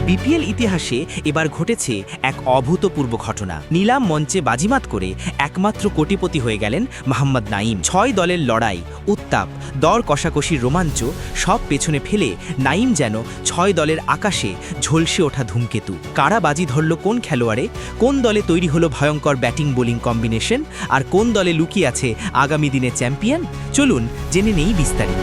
BPL ইতিহাসে এবার ঘটেছে এক অভূতপূর্ব ঘটনা। নিলাম মঞ্চে বাজিমাত করে একমাত্র কোটিপতি হয়ে গেলেন মোহাম্মদ নাইম। ৬ দলের লড়াই, উত্তাপ, দর কষাকষির রোমাঞ্চ সব পেছনে ফেলে নাইম যেন ৬ দলের আকাশে ঝলসে ওঠা ধূমকেতু। কারা বাজি ধরল কোন খেলোয়াড়ে, কোন দলে তৈরি হলো ভয়ঙ্কর ব্যাটিং বোলিং কম্বিনেশন, আর কোন দলে লুকিয়ে আছে আগামী দিনে চ্যাম্পিয়ন, চলুন জেনে নেই বিস্তারিত।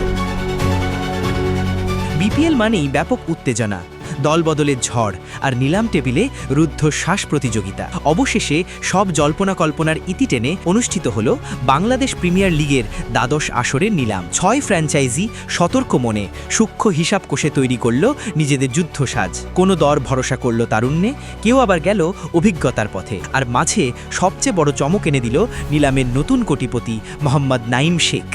বিপিএল মানেই ব্যাপক উত্তেজনা, দলবদলের ঝড় আর নিলাম টেবিলে রুদ্ধশ্বাস প্রতিযোগিতা। অবশেষে সব জল্পনা কল্পনার ইতি টেনে অনুষ্ঠিত হল বাংলাদেশ প্রিমিয়ার লিগের দ্বাদশ আসরের নিলাম। ৬ ফ্র্যাঞ্চাইজি সতর্ক মনে সূক্ষ্ম হিসাব কষে তৈরি করল নিজেদের যুদ্ধসাজ। কোনো দর ভরসা করল তারুণ্যে, কেউ আবার গেল অভিজ্ঞতার পথে। আর মাঝে সবচেয়ে বড় চমক এনে দিল নিলামের নতুন কোটিপতি মোহাম্মদ নাইম শেখ।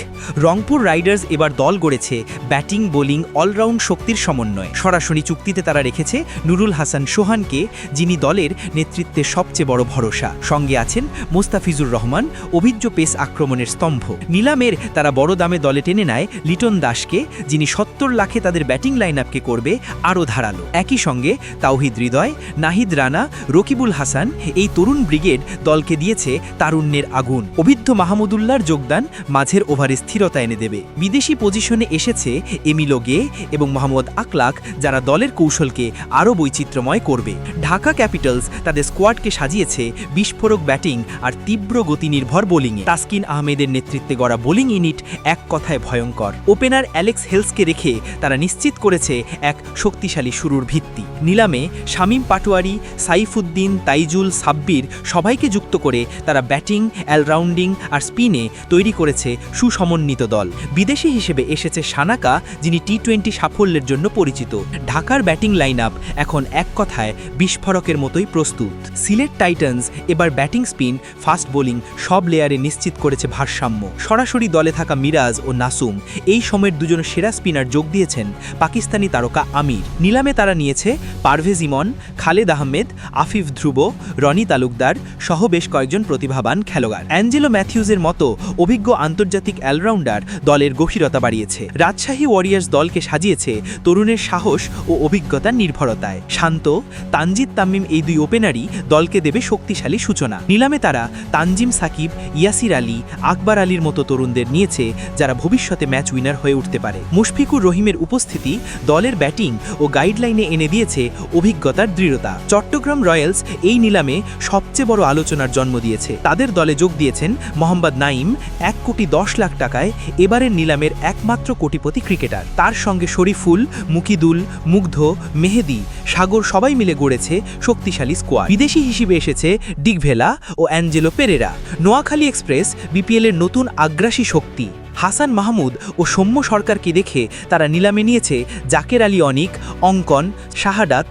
রংপুর রাইডার্স এবার দল গড়েছে ব্যাটিং বোলিং অলরাউন্ড শক্তির সমন্বয়। সরাসরি চুক্তিতে তারা রেখেছে নুরুল হাসান সোহানকে, যিনি দলের নেতৃত্বে সবচেয়ে বড় ভরসা। সঙ্গে আছেন মোস্তাফিজুর রহমান, অভিজ্ঞ পেস আক্রমণের স্তম্ভ। নিলামের তারা বড় দামে দলে টেনে নেয় লিটন দাসকে, যিনি ৭০ লাখে তাদের ব্যাটিং লাইন আপকে করবে আরও ধারালো। একই সঙ্গে তাওহিদ হৃদয়, নাহিদ রানা, রকিবুল হাসান, এই তরুণ ব্রিগেড দলকে দিয়েছে তারুণ্যের আগুন। অভিজ্ঞ মাহমুদুল্লাহর যোগদান মাঝের ওভারে স্থিরতা এনে দেবে। বিদেশি পজিশনে এসেছে এমিলো গে এবং মোহাম্মদ আকলাক, যারা দলের কৌশলকে আরও বৈচিত্র্যময় করবে। ঢাকা ক্যাপিটালস তাদের স্কোয়াডকে সাজিয়েছে বিস্ফোরক ব্যাটিং আর তীব্র গতিনির্ভর বোলিংয়ে। তাসকিন আহমেদের নেতৃত্বে গড়া বোলিং ইউনিট এক কথায় ভয়ঙ্কর। ওপেনার অ্যালেক্স হেলসকে রেখে তারা নিশ্চিত করেছে এক শক্তিশালী শুরুর ভিত্তি। নিলামে শামীম পাটোয়ারি, সাইফুদ্দিন, তাইজুল, সাব্বির সবাইকে যুক্ত করে তারা ব্যাটিং, অলরাউন্ডিং আর স্পিনে তৈরি করেছে সুসমন্বিত দল। বিদেশি হিসেবে এসেছে সানাকা, যিনি টি-20 সাফল্যের জন্য পরিচিত। ঢাকার ব্যাটিং লাইন আপ এখন এক কথায় বিস্ফোরকের মতোই প্রস্তুত। সিলেট টাইটান্স এবার ব্যাটিং, স্পিন, ফাস্ট বোলিং সব লেয়ারে নিশ্চিত করেছে ভারসাম্য। সরাসরি দলে থাকা মিরাজ ও নাসুম, এই সময়ের দুজন সেরা স্পিনার যোগ দিয়েছেন পাকিস্তানি তারকা আমির। নিলামে তারা নিয়েছে পারভেজ ইমন, খালেদ আহমেদ, আফিফ ধ্রুব, রনি তালুকদার সহ বেশ কয়েকজন প্রতিভাবান খেলোয়াড়। অ্যাঞ্জেলো ম্যাথিউজের মতো অভিজ্ঞ আন্তর্জাতিক অলরাউন্ডার দলের গভীরতা বাড়িয়েছে। রাজশাহী ওয়ারিয়ার্স দলকে সাজিয়েছে তরুণের সাহস ও অভিজ্ঞতার নির্ভরতায়। শান্ত, তানজিদ তামিম এই দুই ওপেনারই দলকে দেবে শক্তিশালী সূচনা। নিলামে তারা তানজিম সাকিব, ইয়াসির আলী, আকবর আলীর মতো তরুণদের নিয়েছে, যারা ভবিষ্যতে ম্যাচ উইনার হয়ে উঠতে পারে। মুশফিকুর রহিমের উপস্থিতি দলের ব্যাটিং ও গাইডলাইনে এনে দিয়েছে অভিজ্ঞতার দৃঢ়তা। চট্টগ্রাম রয়্যালস এই নিলামে সবচেয়ে বড় আলোচনার জন্ম দিয়েছে। তাদের দলে যোগ দিয়েছেন মোহাম্মদ নাইম, ১,১০,০০,০০০ টাকায় এবারের নিলামের একমাত্র কোটিপতি ক্রিকেটার। তার সঙ্গে শরীফুল, মুকিদুল, মুগ্ধ, মেহেদি, সাগর সবাই মিলে গড়েছে শক্তিশালী স্কোয়াড। বিদেশি হিসেবে এসেছে ডিগভেলা ও অ্যাঞ্জেলো পেরেরা। নোয়াখালী এক্সপ্রেস বিপিএলের নতুন আগ্রাসী শক্তি। হাসান মাহমুদ ও সৌম্য সরকারকে দেখে তারা নিলামে নিয়েছে জাকের আলী অনিক, অঙ্কন, শাহাদাত,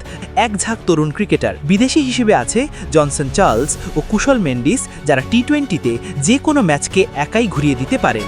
এক ঝাঁক তরুণ ক্রিকেটার। বিদেশি হিসেবে আছে জনসন চার্লস ও কুশল মেন্ডিস, যারা টি-20তে যে কোনো ম্যাচকে একাই ঘুরিয়ে দিতে পারেন।